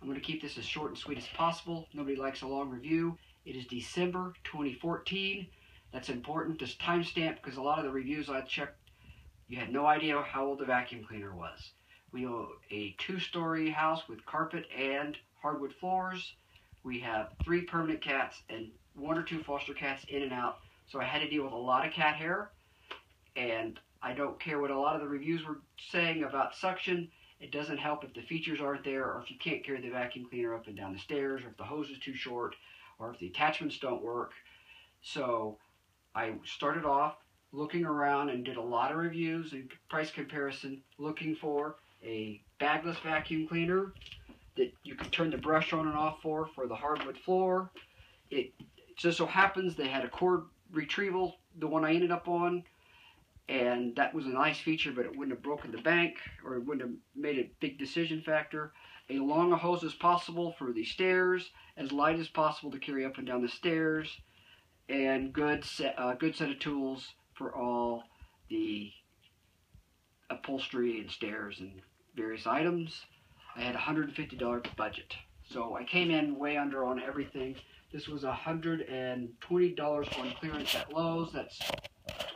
I'm going to keep this as short and sweet as possible. Nobody likes a long review. It is December 2014. That's important, this timestamp, because a lot of the reviews I checked, you had no idea how old the vacuum cleaner was. We own a 2-story house with carpet and hardwood floors. We have 3 permanent cats and 1 or 2 foster cats in and out. So I had to deal with a lot of cat hair. And I don't care what a lot of the reviews were saying about suction. It doesn't help if the features aren't there, or if you can't carry the vacuum cleaner up and down the stairs, or if the hose is too short, or if the attachments don't work. So I started off looking around and did a lot of reviews and price comparison, looking for a bagless vacuum cleaner that you could turn the brush on and off for the hardwood floor. It just so happens they had a cord retrieval, the one I ended up on, and that was a nice feature, but it wouldn't have broken the bank, or it wouldn't have made a big decision factor. A long a hose as possible for the stairs, as light as possible to carry up and down the stairs, and good set of tools for all the upholstery and stairs and various items. I had a $150 budget, so I came in way under on everything. This was $120 on clearance at Lowe's. That's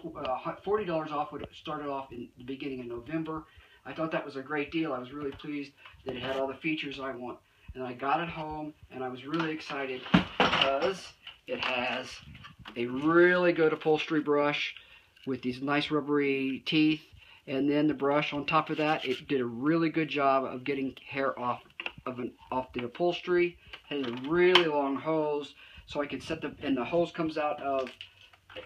$40 off what it started off in the beginning of November. I thought that was a great deal. I was really pleased that it had all the features I want. And I got it home, and I was really excited because it has a really good upholstery brush with these nice rubbery teeth. And then the brush on top of that, it did a really good job of getting hair off the upholstery. It has a really long hose, so I could set and the hose comes out of,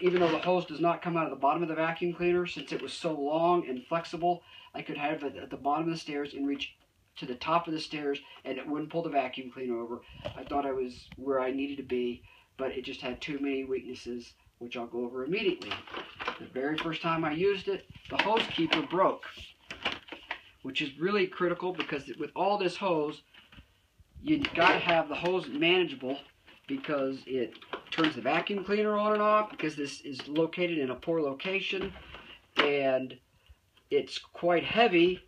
even though the hose does not come out of the bottom of the vacuum cleaner, since it was so long and flexible, I could have it at the bottom of the stairs and reach to the top of the stairs, and it wouldn't pull the vacuum cleaner over. I thought I was where I needed to be, but it just had too many weaknesses, which I'll go over immediately. The very first time I used it, the hose keeper broke, which is really critical because with all this hose, you got to have the hose manageable, because it turns the vacuum cleaner on and off, because this is located in a poor location and it's quite heavy.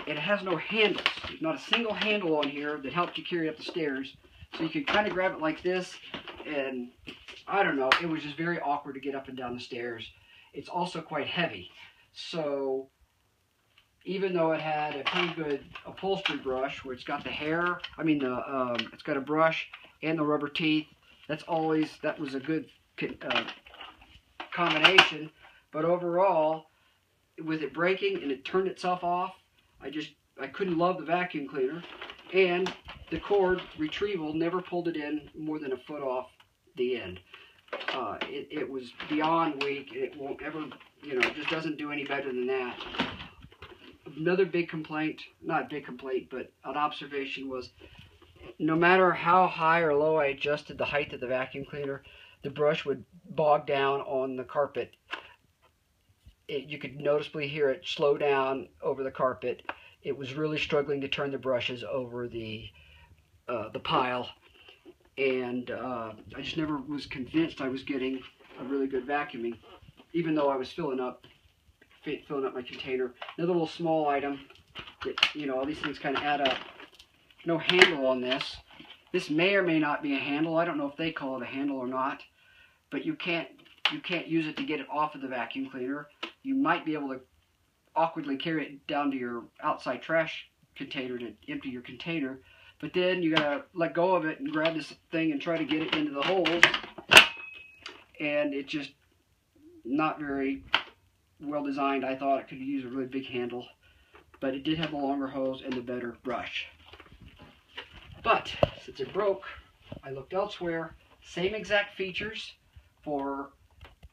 It has no handles. There's not a single handle on here that helps you carry up the stairs. So you can kind of grab it like this, and I don't know, it was just very awkward to get up and down the stairs. It's also quite heavy. So even though it had a pretty good upholstery brush where it's got the hair, it's got a brush and the rubber teeth, that was a good combination. But overall, with it breaking and it turned itself off, I couldn't love the vacuum cleaner. And the cord retrieval never pulled it in more than a foot off the end. It was beyond weak. It won't ever, it just doesn't do any better than that. Another big complaint, not big complaint, but an observation was, no matter how high or low I adjusted the height of the vacuum cleaner, the brush would bog down on the carpet. You could noticeably hear it slow down over the carpet. It was really struggling to turn the brushes over the pile, and I just never was convinced I was getting a really good vacuuming, even though I was filling up my container. Another little small item that, all these things kind of add up. No handle on this. This may or may not be a handle. I don't know if they call it a handle or not, but you can't use it to get it off of the vacuum cleaner. You might be able to awkwardly carry it down to your outside trash container to empty your container, but then you gotta let go of it and grab this thing and try to get it into the holes, and it's just not very well designed. I thought it could use a really big handle, but it did have the longer hose and the better brush. But since it broke, I looked elsewhere. Same exact features for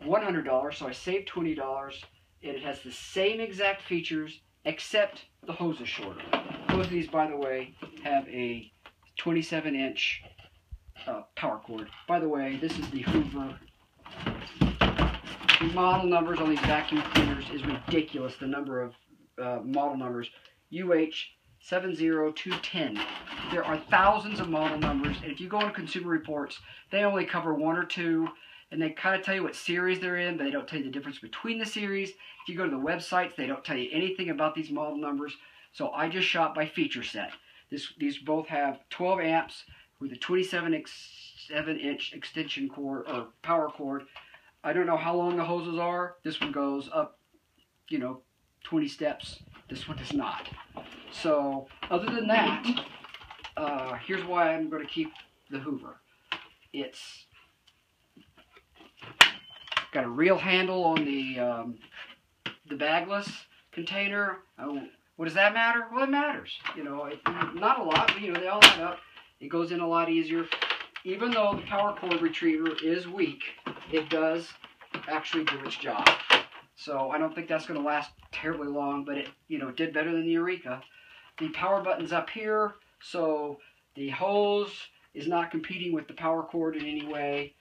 $100, so I saved $20, and it has the same exact features except the hose is shorter. Both of these, by the way, have a 27-inch power cord. By the way, this is the Hoover. The model numbers on these vacuum cleaners is ridiculous, the number of model numbers. UH70210. There are thousands of model numbers, and if you go on Consumer Reports, they only cover 1 or 2, and they kind of tell you what series they're in, but they don't tell you the difference between the series. If you go to the websites, they don't tell you anything about these model numbers, so I just shop by feature set. These both have 12 amps with a 27-inch extension cord or power cord. I don't know how long the hoses are. This one goes up, 20 steps. This one does not. So other than that, here's why I'm going to keep the Hoover. It's got a real handle on the bagless container. What does that matter? Well, it matters. Not a lot, but they all add up. It goes in a lot easier. Even though the power cord retriever is weak, it does actually do its job. So I don't think that's going to last terribly long, but it did better than the Eureka. The power button's up here, so the hose is not competing with the power cord in any way.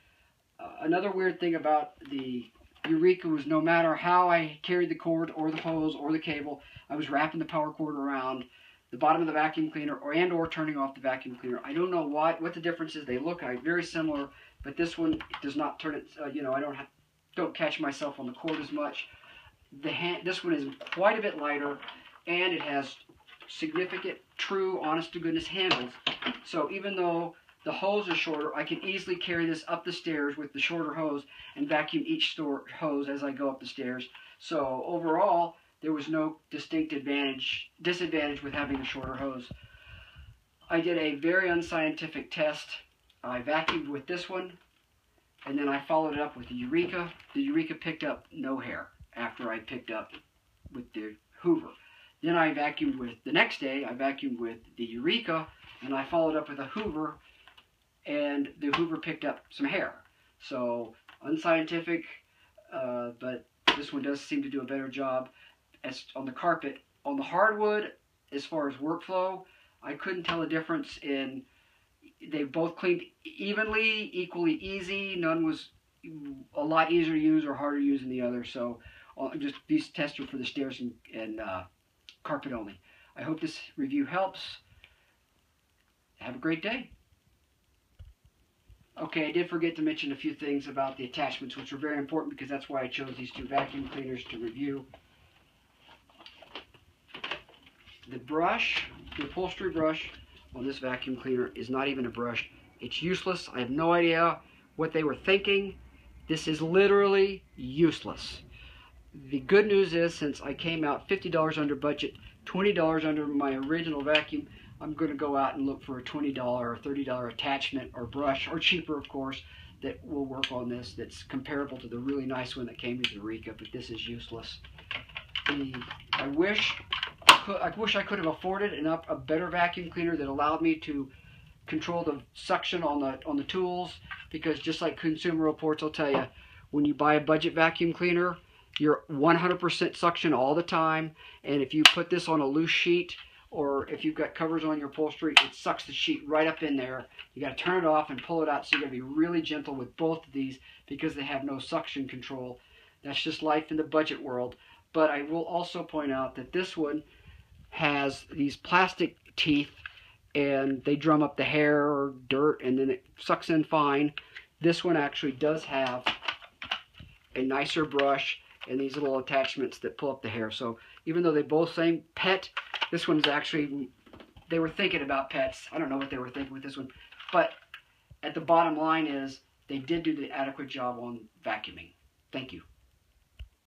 Another weird thing about the Eureka was no matter how I carried the cord or the hose or the cable, I was wrapping the power cord around the bottom of the vacuum cleaner or turning off the vacuum cleaner. I don't know what the difference is. They look very similar, but this one does not turn it. I don't catch myself on the cord as much. This one is quite a bit lighter, and it has significant, true, honest-to-goodness handles. So even though the hose is shorter, I can easily carry this up the stairs with the shorter hose and vacuum each hose as I go up the stairs. So overall, there was no distinct disadvantage with having a shorter hose. I did a very unscientific test. I vacuumed with this one, and then I followed it up with the Eureka. The Eureka picked up no hair after I picked up with the Hoover. Then the next day, I vacuumed with the Eureka, and I followed up with a Hoover, and the Hoover picked up some hair. So, unscientific, but this one does seem to do a better job as on the carpet. On the hardwood, as far as workflow, I couldn't tell a difference in, they both cleaned evenly, equally easy. None was a lot easier to use or harder to use than the other. So, just these tests are for the stairs and carpet only. I hope this review helps. Have a great day. Okay, I did forget to mention a few things about the attachments, which are very important because that's why I chose these two vacuum cleaners to review. The brush, the upholstery brush on this vacuum cleaner is not even a brush. It's useless. I have no idea what they were thinking. This is literally useless. The good news is, since I came out $50 under budget, $20 under my original vacuum, I'm going to go out and look for a $20 or $30 attachment or brush, or cheaper of course, that will work on this, that's comparable to the really nice one that came with the Eureka, but this is useless. I wish I could have afforded a better vacuum cleaner that allowed me to control the suction on the tools, because just like Consumer Reports will tell you, when you buy a budget vacuum cleaner, you're 100% suction all the time, and if you put this on a loose sheet, or if you've got covers on your upholstery, it sucks the sheet right up in there. You got to turn it off and pull it out, so you got to be really gentle with both of these because they have no suction control. That's just life in the budget world. But I will also point out that this one has these plastic teeth, and they drum up the hair or dirt, and then it sucks in fine. This one actually does have a nicer brush and these little attachments that pull up the hair. So even though they both say pet, this one's actually, they were thinking about pets. I don't know what they were thinking with this one. But at the bottom line is, they did do the adequate job on vacuuming. Thank you.